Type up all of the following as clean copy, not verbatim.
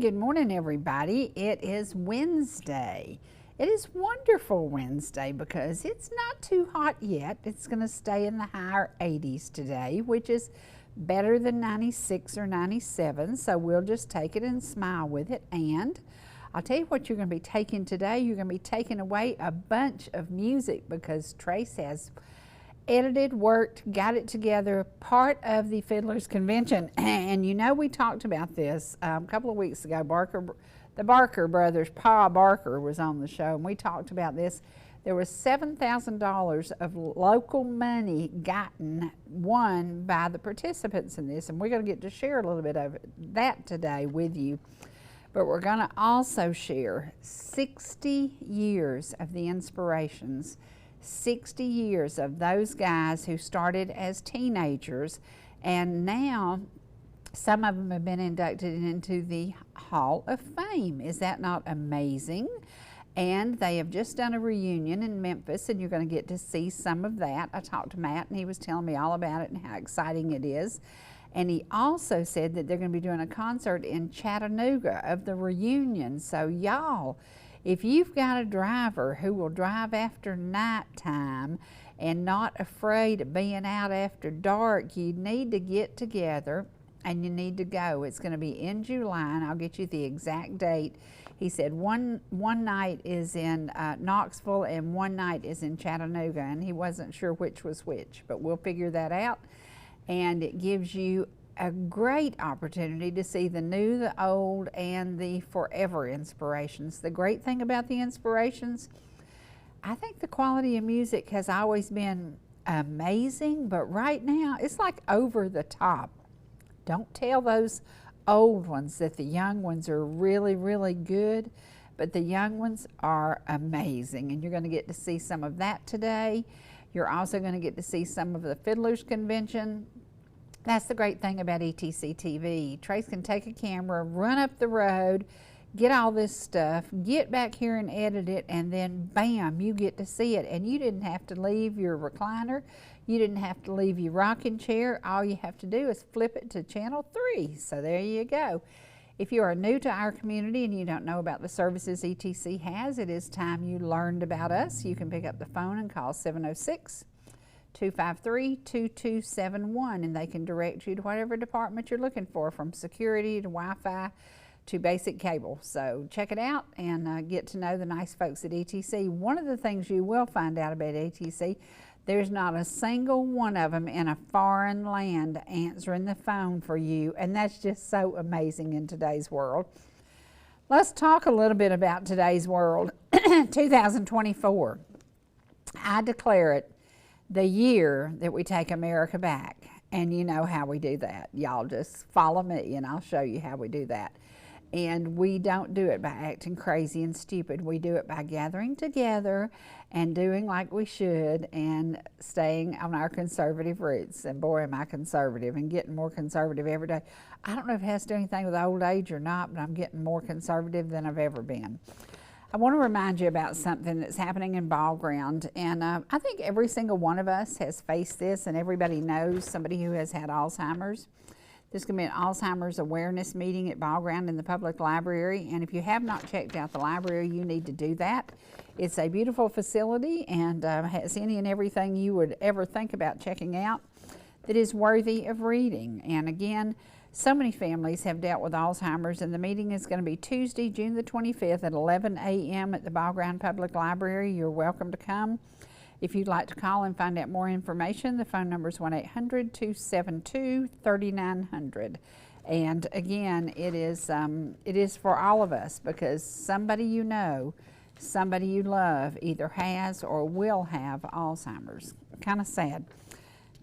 good morning, everybody. It is Wednesday. It is wonderful Wednesday because it's not too hot yet. It's going to stay in the higher 80s today, which is better than 96 or 97. So we'll just take it and smile with it. And I'll tell you what you're going to be taking today. You're going to be taking away a bunch of music because Trace has edited, worked, got it together, part of the Fiddlers convention. And you know, we talked about this a couple of weeks ago. The Barker brothers, Pa Barker was on the show, and we talked about this. There was $7,000 of local money won by the participants in this, and we're going to get to share a little bit of that today with you. But we're going to also share 60 years of the Inspirations, 60 years of those guys who started as teenagers, and now some of them have been inducted into the Hall of Fame. Is that not amazing? And they have just done a reunion in Memphis, and you're going to get to see some of that. I talked to Matt, and he was telling me all about it and how exciting it is. And he also said that they're going to be doing a concert in Chattanooga of the reunion. So y'all, if you've got a driver who will drive after nighttime and not afraid of being out after dark, you need to get together and you need to go. It's going to be in July, and I'll get you the exact date. He said one night is in Knoxville and one night is in Chattanooga, and he wasn't sure which was which, but we'll figure that out. And it gives you a great opportunity to see the new, the old, and the forever Inspirations. The great thing about the Inspirations, I think the quality of music has always been amazing, but right now it's like over the top. Don't tell those old ones that the young ones are really, really good, but the young ones are amazing, and you're going to get to see some of that today. You're also going to get to see some of the Fiddlers convention. That's the great thing about ETC TV. Trace can take a camera, run up the road, get all this stuff, get back here and edit it, and then bam, you get to see it. And you didn't have to leave your recliner. You didn't have to leave your rocking chair. All you have to do is flip it to channel 3. So there you go. If you are new to our community and you don't know about the services ETC has, it is time you learned about us. You can pick up the phone and call 706-253-2271, and they can direct you to whatever department you're looking for, from security to Wi-Fi to basic cable. So check it out and get to know the nice folks at ETC. One of the things you will find out about ETC, there's not a single one of them in a foreign land answering the phone for you, and that's just so amazing in today's world. Let's talk a little bit about today's world. 2024, I declare it the year that we take America back, and you know how we do that. Y'all just follow me and I'll show you how we do that. And we don't do it by acting crazy and stupid. We do it by gathering together and doing like we should and staying on our conservative roots. And boy, am I conservative, and getting more conservative every day. I don't know if it has to do anything with old age or not, but I'm getting more conservative than I've ever been. I want to remind you about something that's happening in Ball Ground. And I think every single one of us has faced this, and everybody knows somebody who has had Alzheimer's. There's going to be an Alzheimer's awareness meeting at Ball Ground in the public library, and if you have not checked out the library, you need to do that. It's a beautiful facility and has any and everything you would ever think about checking out that is worthy of reading. And again, so many families have dealt with Alzheimer's, and the meeting is going to be Tuesday, June the 25th at 11 a.m. at the Ball Ground Public Library. You're welcome to come. If you'd like to call and find out more information, the phone number is 1-800-272-3900. And again, it is for all of us, because somebody you know, somebody you love either has or will have Alzheimer's. Kind of sad.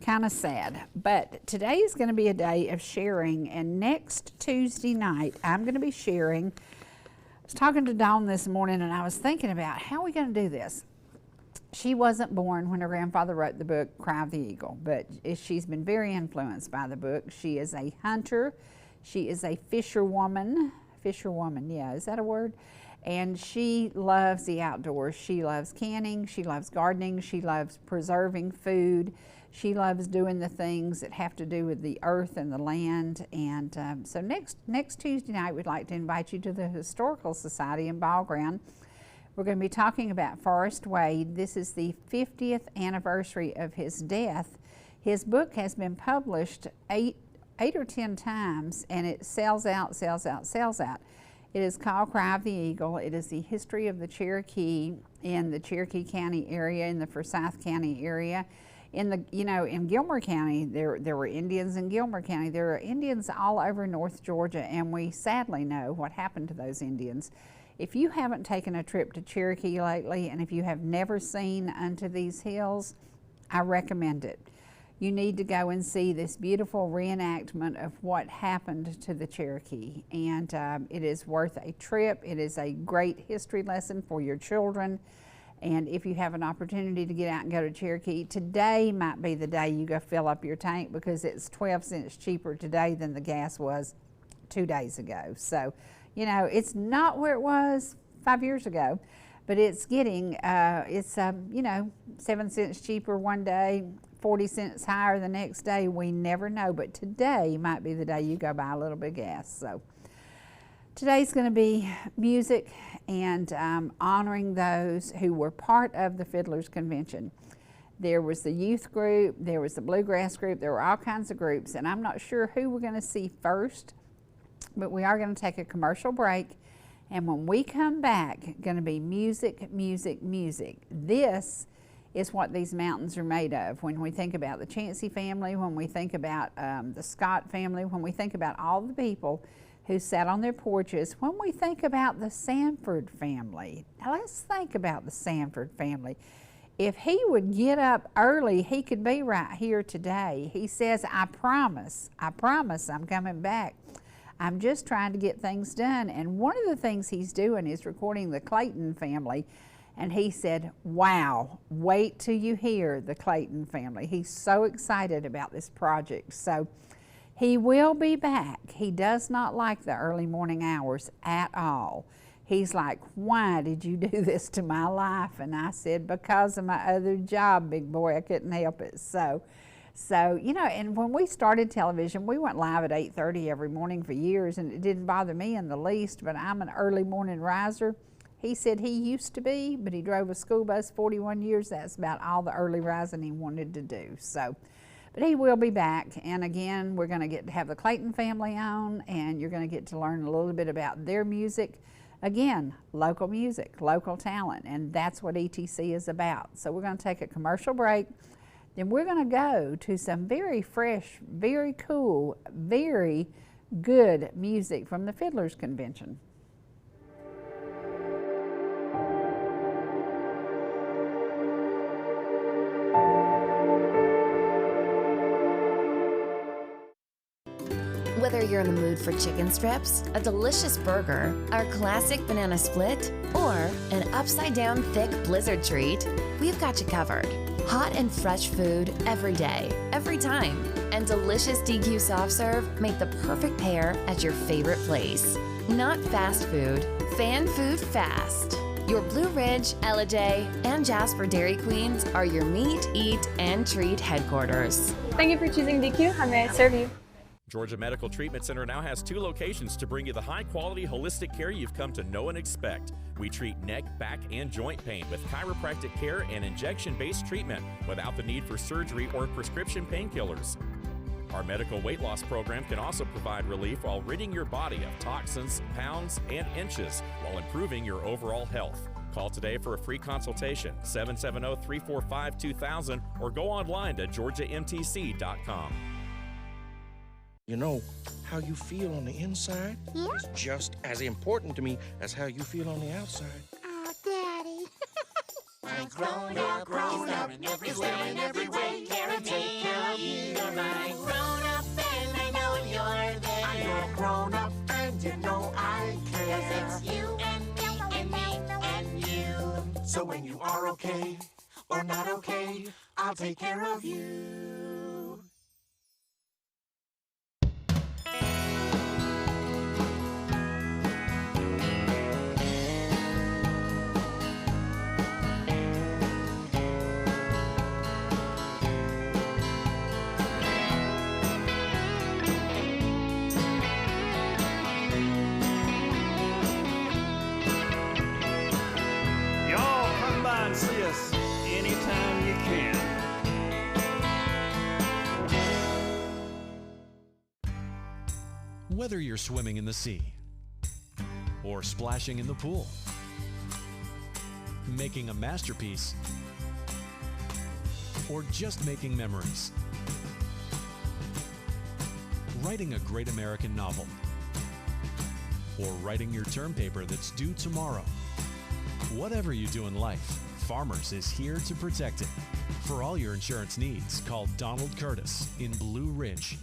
Kind of sad. But today is going to be a day of sharing, and next Tuesday night I'm going to be sharing. I was talking to Dawn this morning, and I was thinking about how are we going to do this. She wasn't born when her grandfather wrote the book Cry of the Eagle, but she's been very influenced by the book. She is a hunter. She is a fisherwoman, fisherwoman, yeah, is that a word? And she loves the outdoors. She loves canning, she loves gardening, she loves preserving food. She loves doing the things that have to do with the earth and the land. And so next Tuesday night, we'd like to invite you to the Historical Society in Ball Ground. We're going to be talking about Forrest Wade. This is the 50th anniversary of his death. His book has been published eight or 10 times, and it sells out, sells out, sells out. It is called Cry of the Eagle. It is the history of the Cherokee in the Cherokee County area, in the Forsyth County area. In the, in Gilmer County, there were Indians in Gilmer County. There are Indians all over North Georgia, and we sadly know what happened to those Indians. If you haven't taken a trip to Cherokee lately, and if you have never seen Unto These Hills, I recommend it. You need to go and see this beautiful reenactment of what happened to the Cherokee, and it is worth a trip. It is a great history lesson for your children. And if you have an opportunity to get out and go to Cherokee, today might be the day you go fill up your tank, because it's 12 cents cheaper today than the gas was 2 days ago. So, it's not where it was 5 years ago, but it's getting, 7 cents cheaper one day, 40 cents higher the next day. We never know, but today might be the day you go buy a little bit of gas. So today's going to be music and honoring those who were part of the Fiddlers Convention. There was the youth group, there was the bluegrass group, there were all kinds of groups, and I'm not sure who we're going to see first, but we are going to take a commercial break, and when we come back, going to be music, music, music. This is what these mountains are made of. When we think about the Chancey family, when we think about the Scott family, when we think about all the people who sat on their porches, when we think about the Sanford family. Now let's think about the Sanford family. If he would get up early, he could be right here today. He says, I promise I'm coming back. I'm just trying to get things done. And one of the things he's doing is recording the Clayton family. And he said, wow, wait till you hear the Clayton family. He's so excited about this project. So he will be back. He does not like the early morning hours at all. He's like, why did you do this to my life? And I said, because of my other job, big boy, I couldn't help it. So, and when we started television, we went live at 8:30 every morning for years, and it didn't bother me in the least, but I'm an early morning riser. He said he used to be, but he drove a school bus 41 years. That's about all the early rising he wanted to do. So, but he will be back. And again, we're going to get to have the Clayton family on, and you're going to get to learn a little bit about their music. Again, local music, local talent, and that's what ETC is about. So we're going to take a commercial break. Then we're going to go to some very fresh, very cool, very good music from the Fiddlers Convention. Whether you're in the mood for chicken strips, a delicious burger, our classic banana split, or an upside-down thick blizzard treat, we've got you covered. Hot and fresh food every day, every time, and delicious DQ soft serve make the perfect pair at your favorite place. Not fast food, fan food fast. Your Blue Ridge, Ellijay, and Jasper Dairy Queens are your meet, eat, and treat headquarters. Thank you for choosing DQ. How may I serve you? Georgia Medical Treatment Center now has 2 locations to bring you the high-quality holistic care you've come to know and expect. We treat neck, back, and joint pain with chiropractic care and injection-based treatment without the need for surgery or prescription painkillers. Our medical weight loss program can also provide relief while ridding your body of toxins, pounds, and inches while improving your overall health. Call today for a free consultation, 770-345-2000, or go online to georgiamtc.com. You know, how you feel on the inside is just as important to me as how you feel on the outside. Oh, Daddy. My grown-up is there in every way. Care and take care of you. You're my grown-up and I know you're there. I'm your grown-up and you know I care. 'Cause it's you and me and me and you. So when you are okay or not okay, I'll take care of you. Whether you're swimming in the sea or splashing in the pool, making a masterpiece, or just making memories, writing a great American novel, or writing your term paper that's due tomorrow. Whatever you do in life, Farmers is here to protect it. For all your insurance needs, call Donald Curtis in Blue Ridge.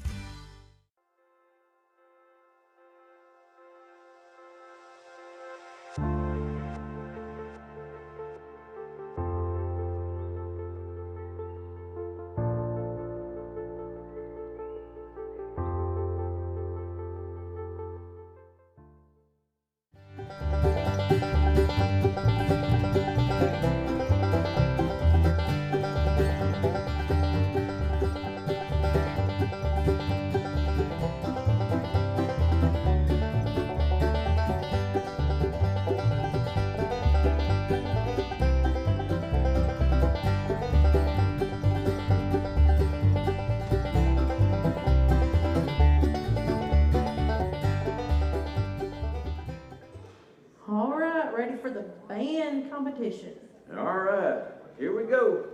Competition. All right, here we go.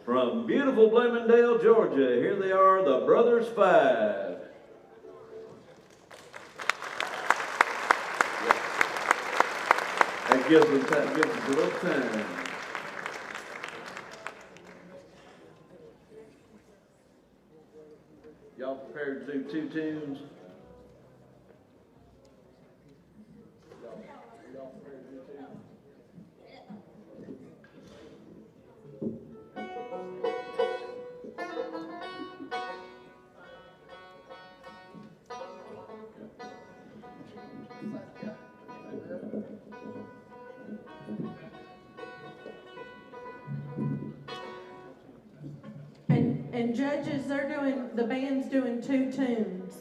From beautiful Bloomingdale, Georgia, here they are, the Brothers Five. That gives us a little time. Y'all prepared to do two tunes? And judges, the band's doing two tunes.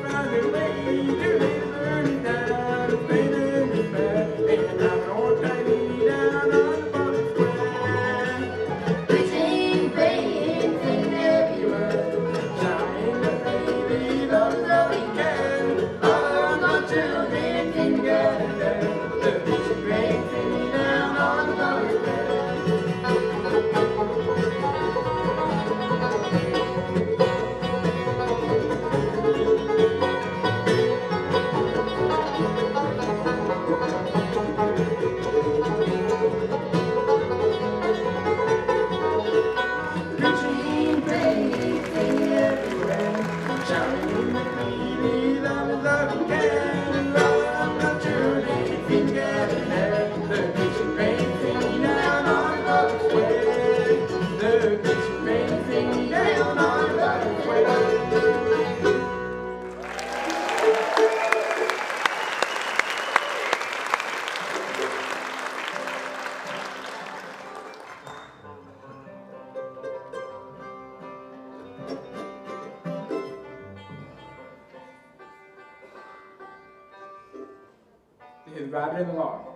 Now, driving along.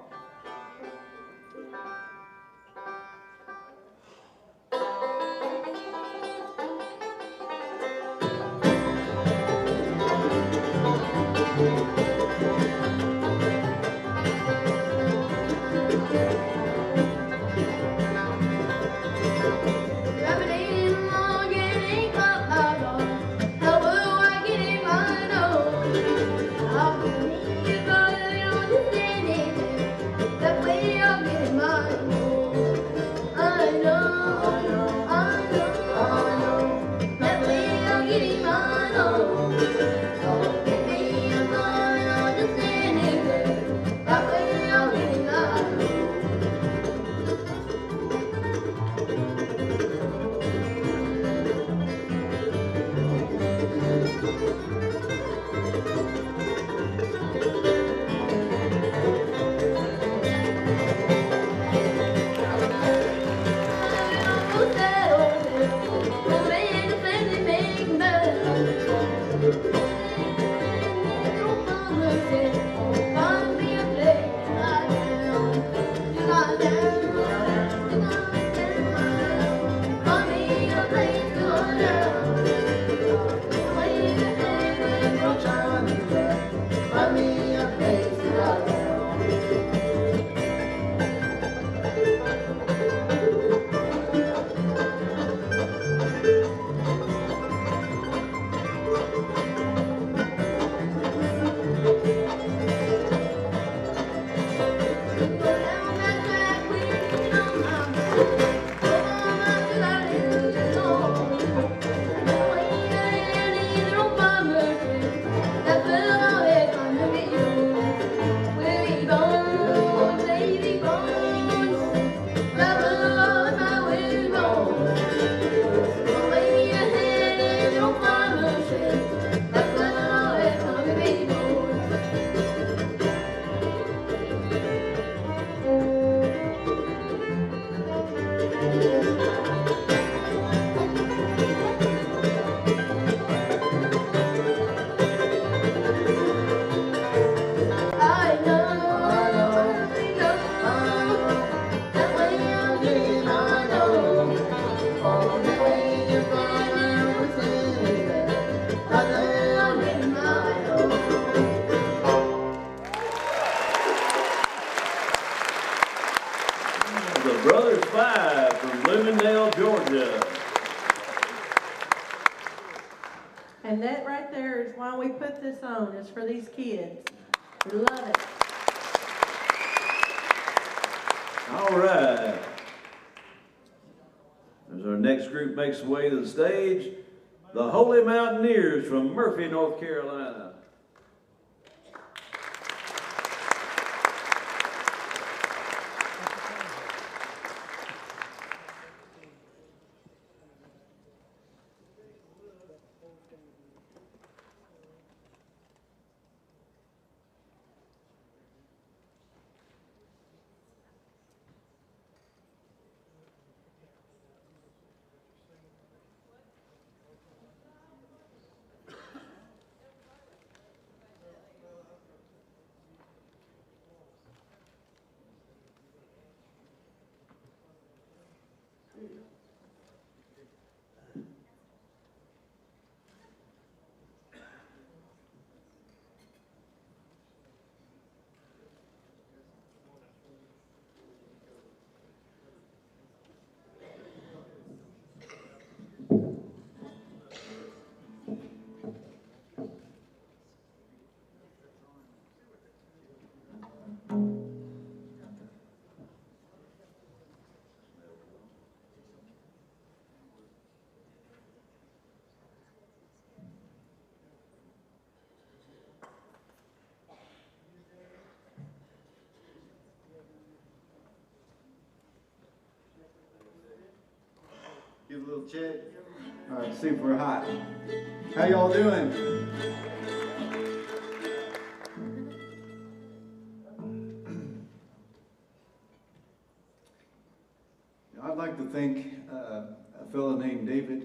And that right there is why we put this on, is for these kids. We love it. All right. As our next group makes their way to the stage, the Holy Mountaineers from Murphy, North Carolina. Give a little check. All right, see if we're hot. How y'all doing? I'd like to thank a fellow named David.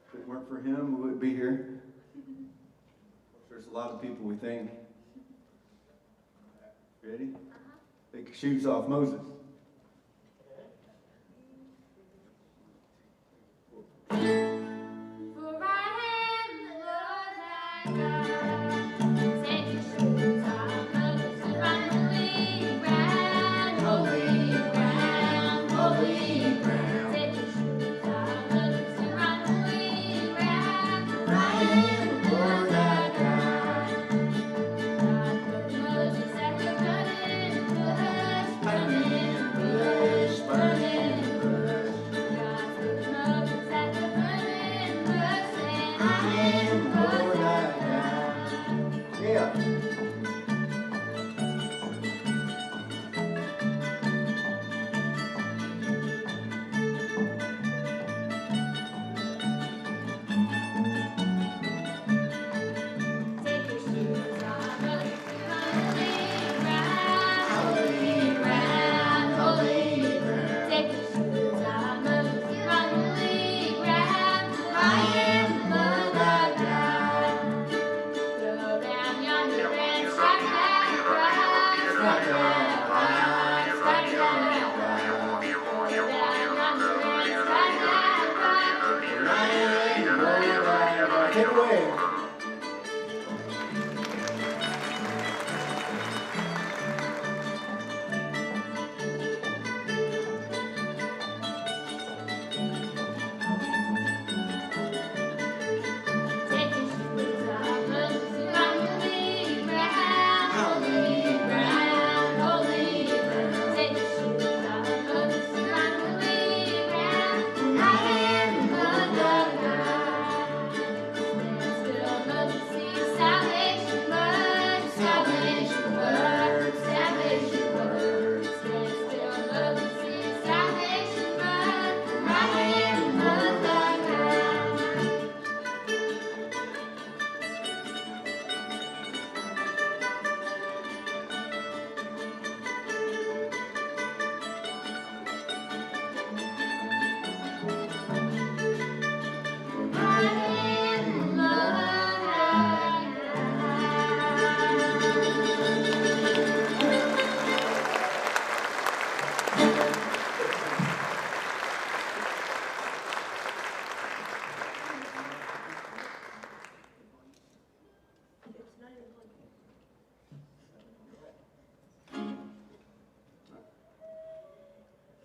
If it weren't for him, we wouldn't be here. There's a lot of people we thank Ready? Take your shoes off, Moses.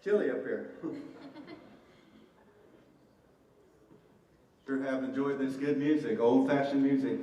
Chilly up here. Sure have enjoyed this good music, old-fashioned music.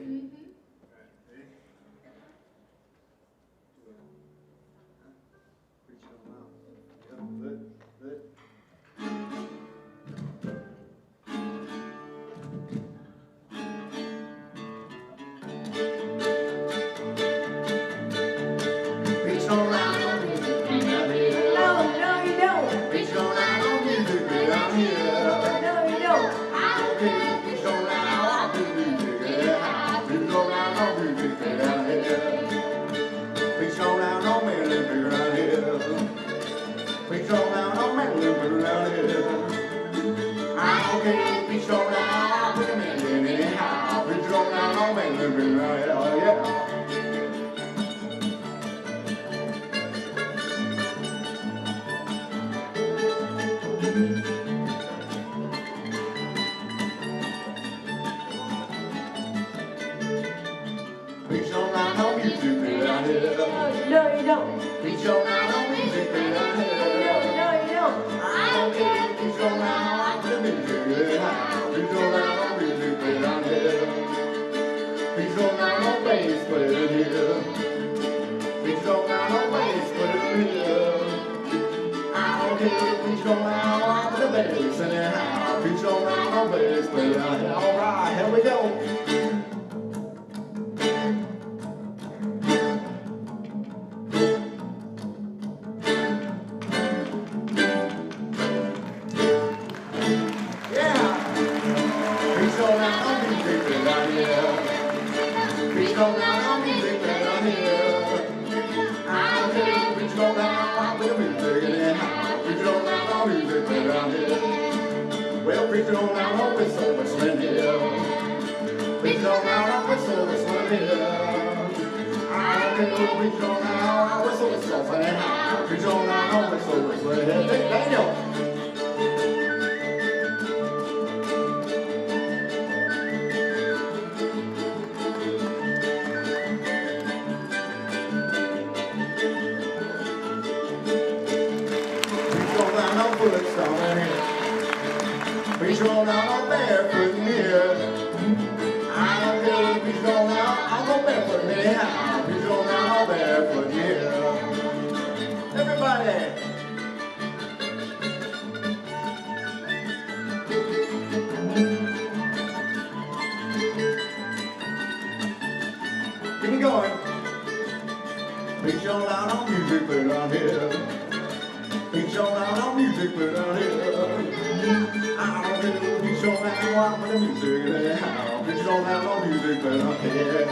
whistle, anyhow. Preach on down, whistle, whistle, hey, Daniel. Preach on down barefoot here. I don't care if preach on down, I'll go barefoot anyhow. Preach on down barefoot here. Everybody. Keep it going. Preach on down on music, play down here. Preach on down on music, play down here. I don't care if preach on down on the music anyhow. Preach on down on music, play down here.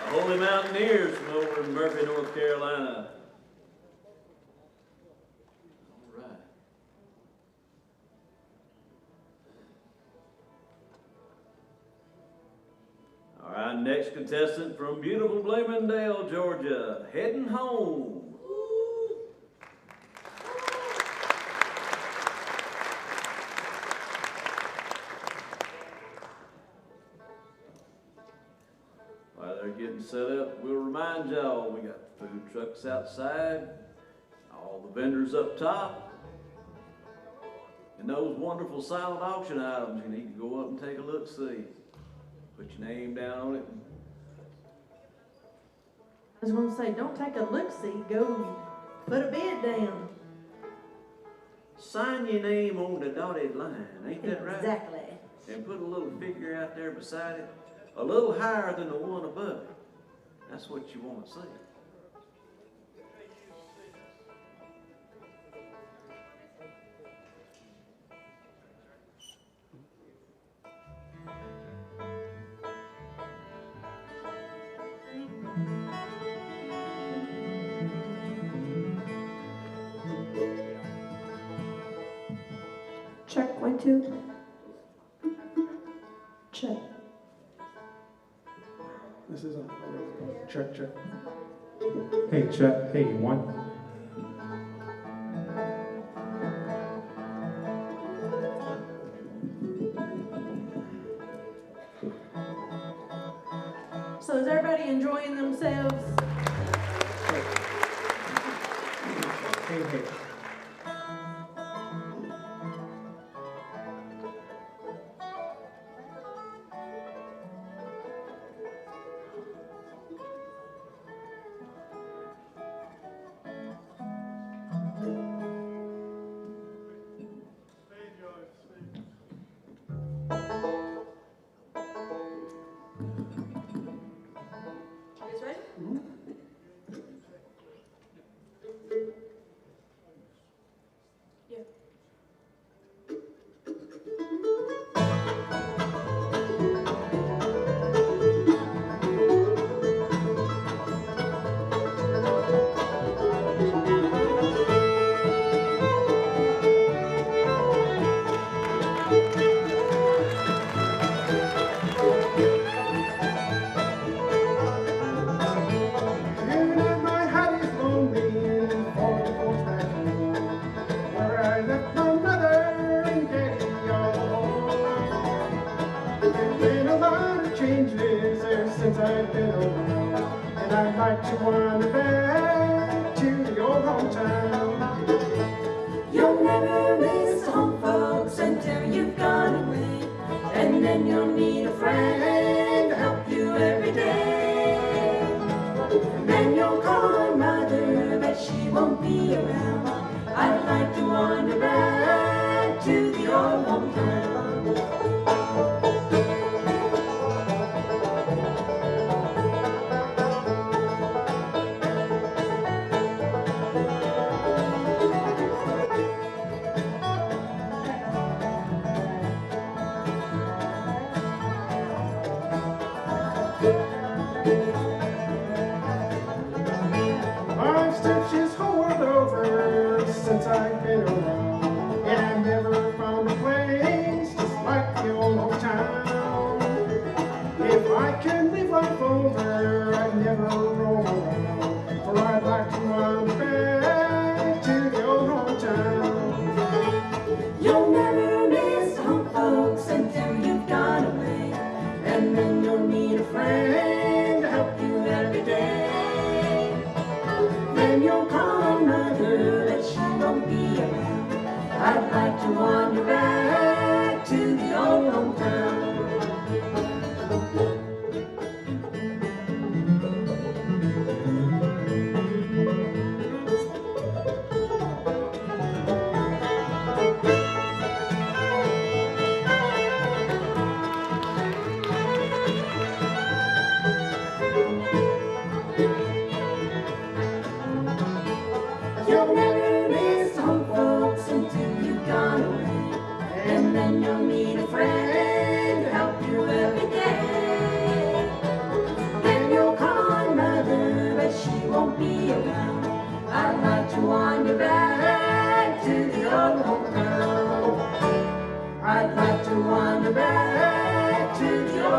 The Holy Mountaineers from over in Murphy, North Carolina. All right. All right, next contestant from beautiful Bloomingdale, Georgia, heading home. While they're getting set up, we'll remind y'all, we got the food trucks outside, all the vendors up top, and those wonderful silent auction items. You need to go up and take a look-see. Put your name down on it. I was going to say, don't take a look-see, go put a bid down. Sign your name on the dotted line, ain't that right? Exactly. And put a little figure out there beside it, a little higher than the one above it. That's what you want to see. Check, 1, 2. Check. This is on. Check, check. Hey, check. Hey, 1. So is everybody enjoying themselves? Hey, hey.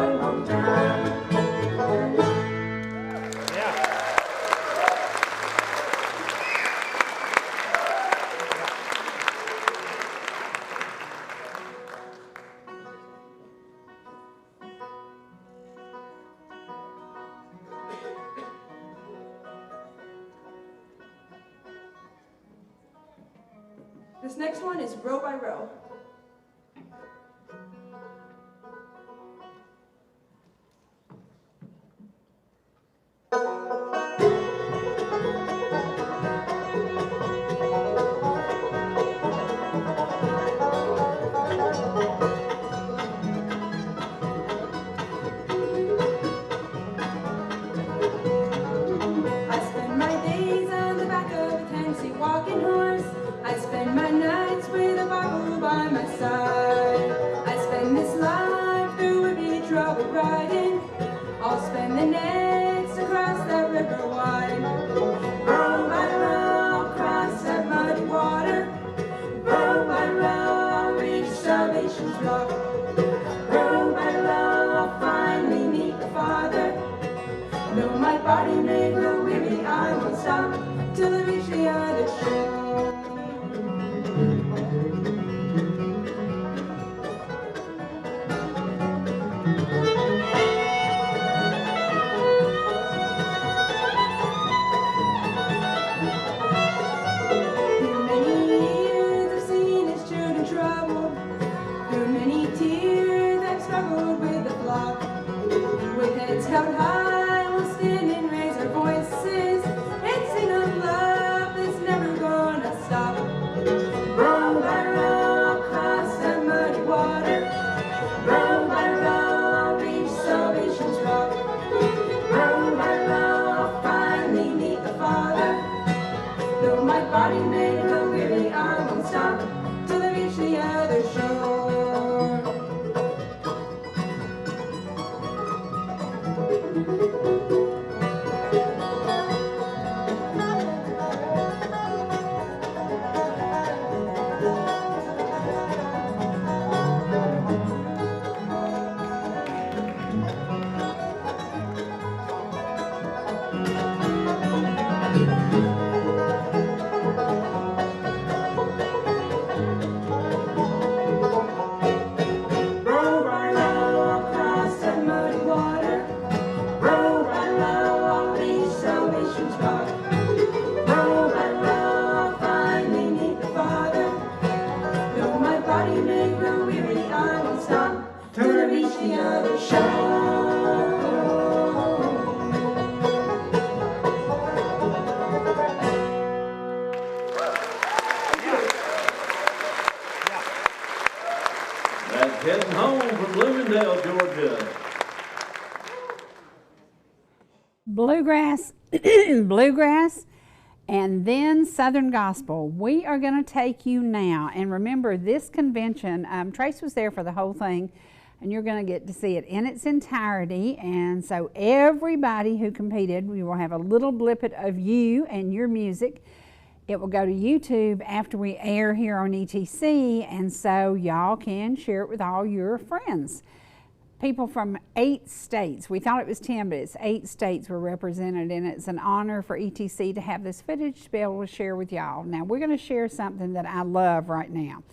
long, long time. This next one is row by row. I spend my days on the back of a Tennessee walking horse. I spend my nights with a Bible by my side. I spend this life through every trouble riding. I'll spend the next across that river wide. Row by row across that muddy water. Row by row I'll reach salvation's rock. Row by row I'll finally meet the Father. Though my body may grow weary, I won't stop till I reach the other shore. Held high, we'll stand and raise our voices and sing of love that's never gonna stop. Row by row across that muddy water. Row by row I'll reach salvation's rock. Row by row I'll finally meet the Father. Though my body may grow weary, I won't stop till I reach the other shore. Heading home from Bloomingdale, Georgia. Bluegrass, bluegrass, and then Southern Gospel. We are going to take you now, and remember this convention, Trace was there for the whole thing, and you're going to get to see it in its entirety. And so everybody who competed, we will have a little blippet of you and your music. It will go to YouTube after we air here on ETC, and so y'all can share it with all your friends. People from 8 states, we thought it was 10, but it's 8 states were represented, and it's an honor for ETC to have this footage to be able to share with y'all. Now we're going to share something that I love right now.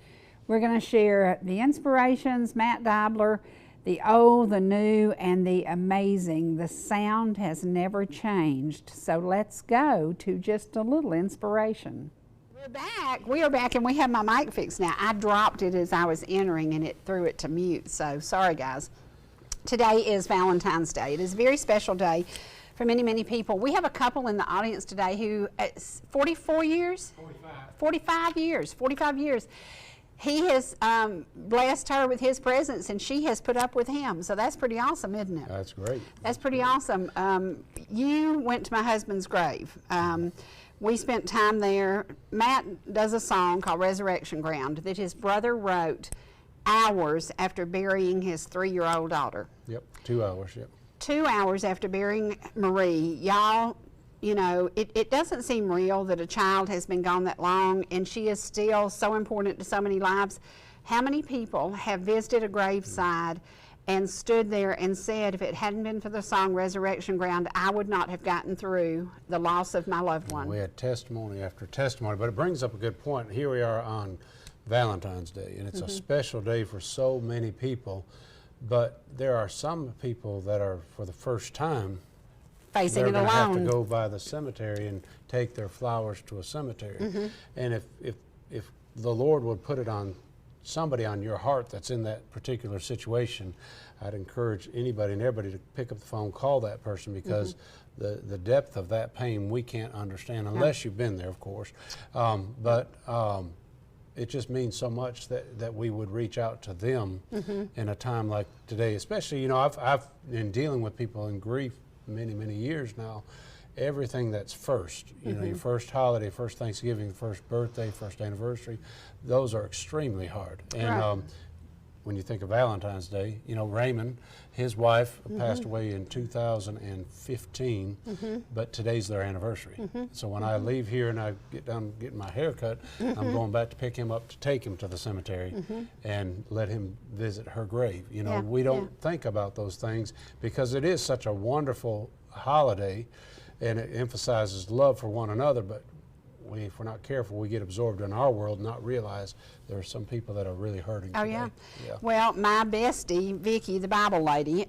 We're going to share the inspirations, Matt Dobler, the old, the new, and the amazing. The sound has never changed. So let's go to just a little inspiration. We're back. We are back, and we have my mic fixed now. I dropped it as I was entering, and it threw it to mute. So sorry, guys. Today is Valentine's Day. It is a very special day for many, many people. We have a couple in the audience today who, 44 years? 45 years. 45 years. He has blessed her with his presence, and she has put up with him. So that's pretty awesome, isn't it? That's great. That's pretty awesome. You went to my husband's grave. We spent time there. Matt does a song called Resurrection Ground that his brother wrote hours after burying his 3-year-old daughter. Yep, 2 hours, yep. 2 hours after burying Marie. Y'all, you know, it doesn't seem real that a child has been gone that long, and she is still so important to so many lives. How many people have visited a graveside and stood there and said, if it hadn't been for the song Resurrection Ground, I would not have gotten through the loss of my loved one. We had testimony after testimony, but it brings up a good point. Here we are on Valentine's Day, and it's a special day for so many people, but there are some people that are, for the first time, facing it alone. They're going to have to go by the cemetery and take their flowers to a cemetery. And if the Lord would put it on somebody on your heart that's in that particular situation, I'd encourage anybody and everybody to pick up the phone, call that person, because the depth of that pain we can't understand unless you've been there, of course. It just means so much that we would reach out to them in a time like today, especially, you know, I've been dealing with people in grief many years now. Everything that's first, you know, your first holiday, first Thanksgiving, first birthday, first anniversary, those are extremely hard. And when you think of Valentine's Day, you know, Raymond, his wife passed away in 2015, but today's their anniversary. So when I leave here and I get done getting my hair cut, I'm going back to pick him up to take him to the cemetery and let him visit her grave. You know, we don't think about those things because it is such a wonderful holiday, and it emphasizes love for one another, but if we're not careful, we get absorbed in our world and not realize there are some people that are really hurting today. Yeah. Well, my bestie, Vicky, the Bible lady,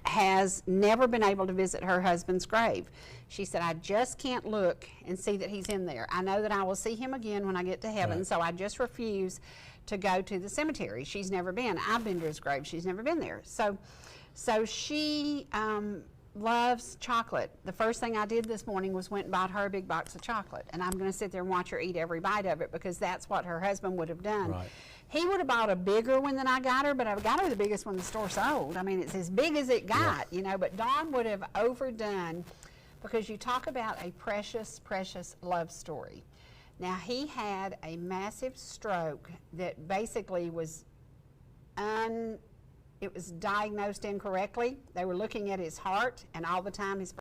has never been able to visit her husband's grave. She said, I just can't look and see that he's in there. I know that I will see him again when I get to heaven, so I just refuse to go to the cemetery. She's never been. I've been to his grave. She's never been there. So she loves chocolate. The first thing I did this morning was went and bought her a big box of chocolate, and I'm going to sit there and watch her eat every bite of it because that's what her husband would have done. He would have bought a bigger one than I got her, but I got her the biggest one the store sold. I mean, it's as big as it got, you know, but Don would have overdone, because you talk about a precious love story. Now, he had a massive stroke that basically was it was diagnosed incorrectly. They were looking at his heart, and all the time his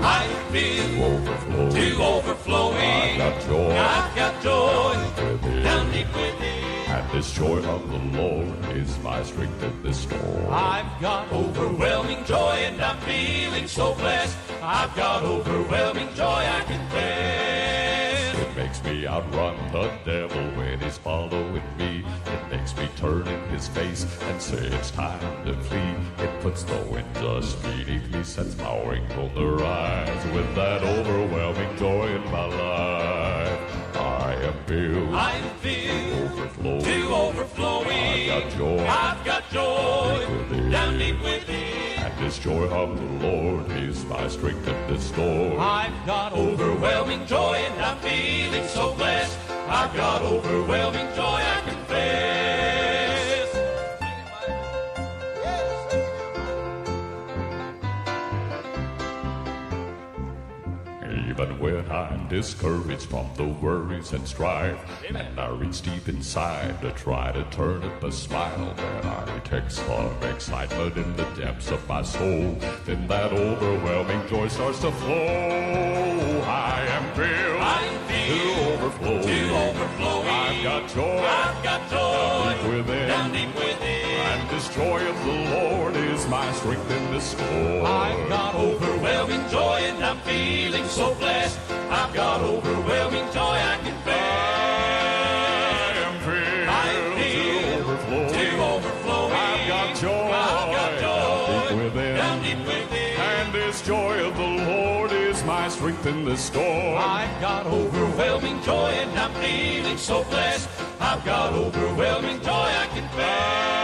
I feel to overflowing. I've got joy down deep within. And this joy of the Lord is my strength in this storm. I've got overwhelming joy and I'm feeling so blessed. I've got overwhelming joy, I confess. It makes me outrun the devil when he's following me. It makes me turn in his face and say it's time to flee. It puts the wind just beneath me, sets my wings on the rise. With that overwhelming joy in my life, I am filled to overflowing. I've got joy down deep within. And this joy of the Lord is my strength in this storm. I've got overwhelming joy and I'm feeling so blessed. I've got overwhelming joy, I confess. Even when I'm discouraged from the worries and strife, and I reach deep inside to try to turn up a smile, then I detect some excitement in the depths of my soul. Then that overwhelming joy starts to flow. I am filled to overflow. I've got joy down deep within. And this joy of the Lord is my strength in this storm. I've got overwhelming joy and I'm feeling so blessed. I've got overwhelming joy, I confess. I am filled to overflowing. I've got joy down deep within. And this joy of the Lord is my strength in this storm. I've got overwhelming joy and I'm feeling so blessed. I've got overwhelming joy, I confess.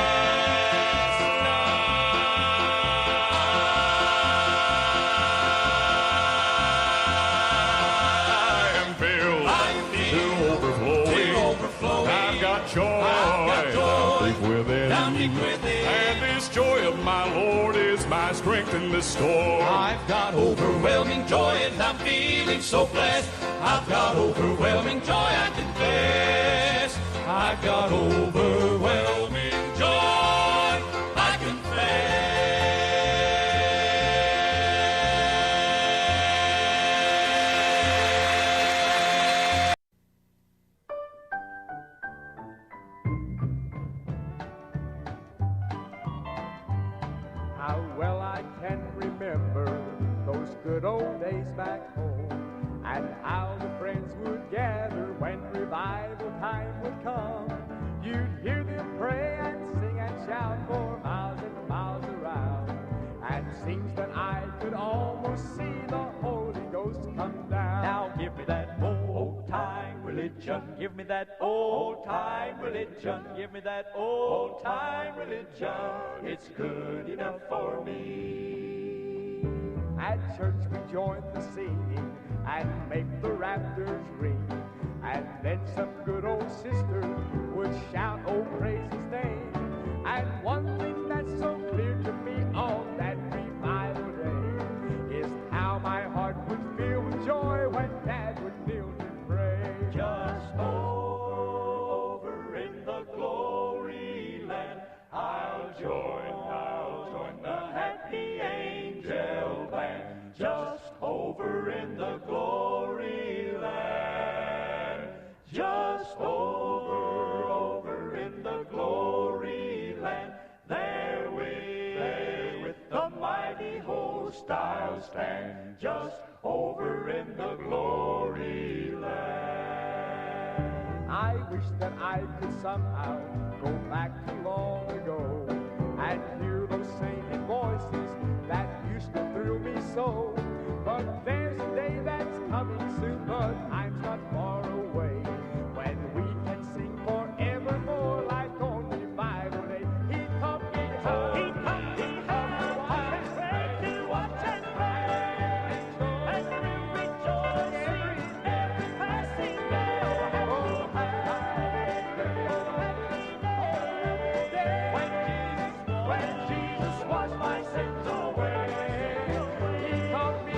And this joy of my Lord is my strength in this storm. I've got overwhelming joy and I'm feeling so blessed. I've got overwhelming joy, I confess. I've got overwhelming joy, I confess. old days back home, and how the friends would gather when revival time would come. You'd hear them pray and sing and shout for miles and miles around. And seems that I could almost see the Holy Ghost come down. Now give me that old-time religion. Give me that old-time religion. Give me that old-time religion. It's good enough for me. At church we joined the singing and make the rafters ring. And then some good old sister would shout, oh, praise his name. And one thing that's so clear to me on that revival day is how my heart would feel with joy when Dad would kneel to pray. Just over in the glory land, I'll join the happy angel band. Just over in the glory land, just over in the glory land, there with the mighty host I'll stand, just over in the glory land. I wish that I could somehow go back to long ago and hear those singing voices that used to thrill me so. But there's a day that's coming soon, but time's not far away, when we can sing forevermore like on revival day. He taught me how to watch and pray, and we'll rejoice every passing day. Oh, when Jesus washed my sins away, He taught me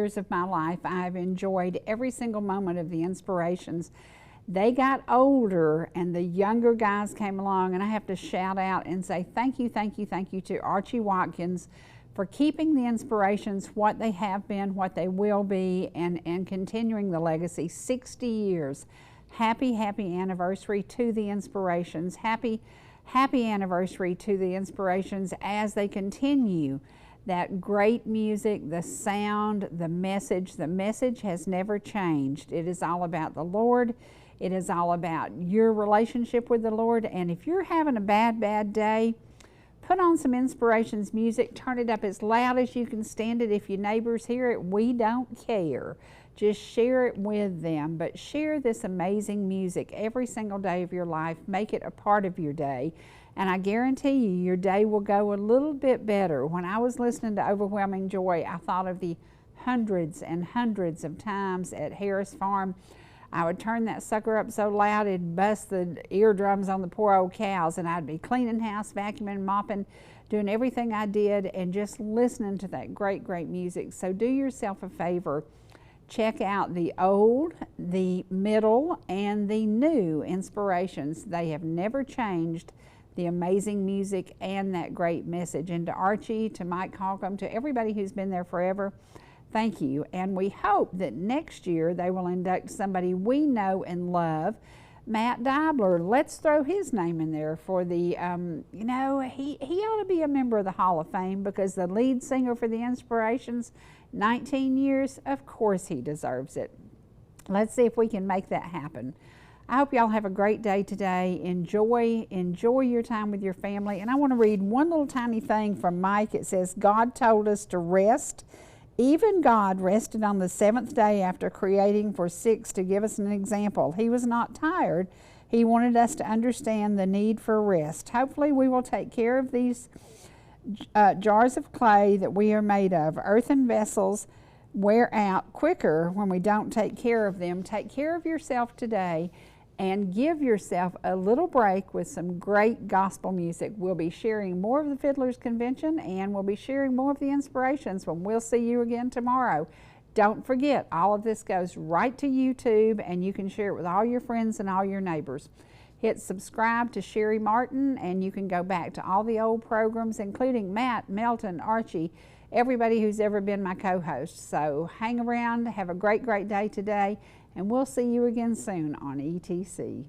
years of my life, I've enjoyed every single moment of the Inspirations. They got older and the younger guys came along, and I have to shout out and say thank you, thank you, thank you to Archie Watkins for keeping the Inspirations what they have been, what they will be, and continuing the legacy. 60 years. Happy, happy anniversary to the Inspirations. Happy, happy anniversary to the Inspirations as they continue that great music, the sound, the message. The message has never changed. It is all about the Lord. It is all about your relationship with the Lord. And if you're having a bad day, put on some Inspirations music. Turn it up as loud as you can stand it. If your neighbors hear it, we don't care. Just share it with them. But share this amazing music every single day of your life. Make it a part of your day. And I guarantee you, your day will go a little bit better. When I was listening to Overwhelming Joy, I thought of the hundreds and hundreds of times at Harris Farm I would turn that sucker up so loud it'd bust the eardrums on the poor old cows, and I'd be cleaning house, vacuuming, mopping, doing everything I did, and just listening to that great, great music. So do yourself a favor. Check out the old, the middle, and the new Inspirations. They have never changed. The amazing music and that great message. And to Archie, to Mike Holcomb, to everybody who's been there forever, thank you. And we hope that next year they will induct somebody we know and love, Matt Diebler. Let's throw his name in there for the, you know, he ought to be a member of the Hall of Fame, because the lead singer for the Inspirations, 19 years, of course he deserves it. Let's see if we can make that happen. I hope y'all have a great day today. Enjoy your time with your family. And I want to read one little tiny thing from Mike. It says, God told us to rest. Even God rested on the seventh day after creating for 6 to give us an example. He was not tired. He wanted us to understand the need for rest. Hopefully we will take care of these jars of clay that we are made of. Earthen vessels wear out quicker when we don't take care of them. Take care of yourself today and give yourself a little break with some great gospel music. We'll be sharing more of the Fiddlers Convention, and we'll be sharing more of the Inspirations when we'll see you again tomorrow. Don't forget, all of this goes right to YouTube, and you can share it with all your friends and all your neighbors. Hit subscribe to Cherie Martin, and you can go back to all the old programs, including Matt, Melton, Archie, everybody who's ever been my co-host. So hang around, have a great, great day today, and we'll see you again soon on ETC.